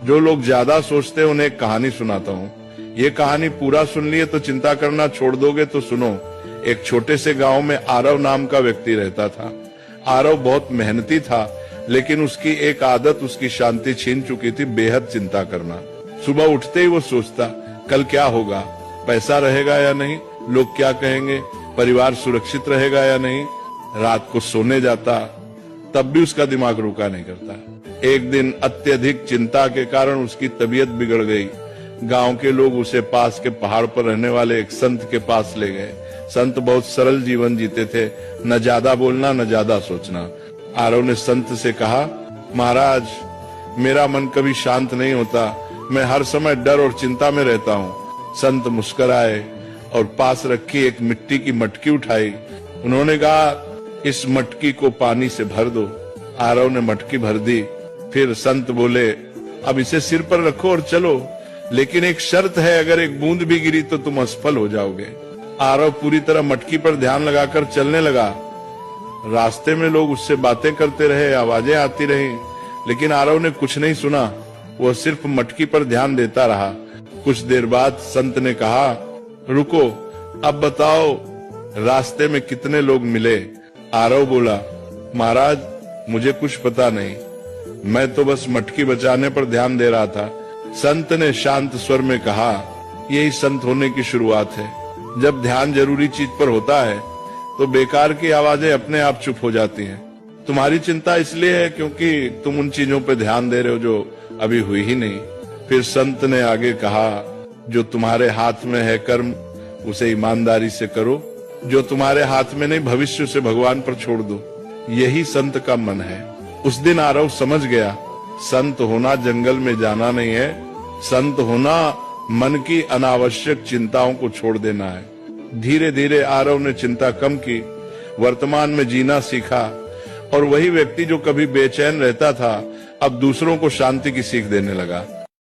जो लोग ज्यादा सोचते हैं उन्हें एक कहानी सुनाता हूँ। ये कहानी पूरा सुन लिए तो चिंता करना छोड़ दोगे तो सुनो। एक छोटे से गांव में आरव नाम का व्यक्ति रहता था। आरव बहुत मेहनती था, लेकिन उसकी एक आदत उसकी शांति छीन चुकी थी, बेहद चिंता करना। सुबह उठते ही वो सोचता, कल क्या होगा, पैसा रहेगा या नहीं, लोग क्या कहेंगे, परिवार सुरक्षित रहेगा या नहीं। रात को सोने जाता, तब भी उसका दिमाग रुका नहीं करता। एक दिन अत्यधिक चिंता के कारण उसकी तबीयत बिगड़ गई। गांव के लोग उसे पास के पहाड़ पर रहने वाले एक संत के पास ले गए। संत बहुत सरल जीवन जीते थे, न ज्यादा बोलना न ज्यादा सोचना। आरव ने संत से कहा, महाराज, मेरा मन कभी शांत नहीं होता, मैं हर समय डर और चिंता में रहता हूँ। संत मुस्कुराए और पास रखी एक मिट्टी की मटकी उठाई। उन्होंने कहा, इस मटकी को पानी से भर दो। आरव ने मटकी भर दी। फिर संत बोले, अब इसे सिर पर रखो और चलो, लेकिन एक शर्त है, अगर एक बूंद भी गिरी तो तुम असफल हो जाओगे। आरव पूरी तरह मटकी पर ध्यान लगाकर चलने लगा। रास्ते में लोग उससे बातें करते रहे, आवाजें आती रही, लेकिन आरव ने कुछ नहीं सुना। वह सिर्फ मटकी पर ध्यान देता रहा। कुछ देर बाद संत ने कहा, रुको, अब बताओ रास्ते में कितने लोग मिले। आरव बोला, महाराज, मुझे कुछ पता नहीं, मैं तो बस मटकी बचाने पर ध्यान दे रहा था। संत ने शांत स्वर में कहा, यही संत होने की शुरुआत है। जब ध्यान जरूरी चीज पर होता है तो बेकार की आवाजें अपने आप चुप हो जाती हैं। तुम्हारी चिंता इसलिए है क्योंकि तुम उन चीजों पर ध्यान दे रहे हो जो अभी हुई ही नहीं। फिर संत ने आगे कहा, जो तुम्हारे हाथ में है कर्म, उसे ईमानदारी से करो। जो तुम्हारे हाथ में नहीं, भविष्य से भगवान पर छोड़ दो। यही संत का मन है। उस दिन आरव समझ गया, संत होना जंगल में जाना नहीं है, संत होना मन की अनावश्यक चिंताओं को छोड़ देना है। धीरे धीरे आरव ने चिंता कम की, वर्तमान में जीना सीखा, और वही व्यक्ति जो कभी बेचैन रहता था अब दूसरों को शांति की सीख देने लगा।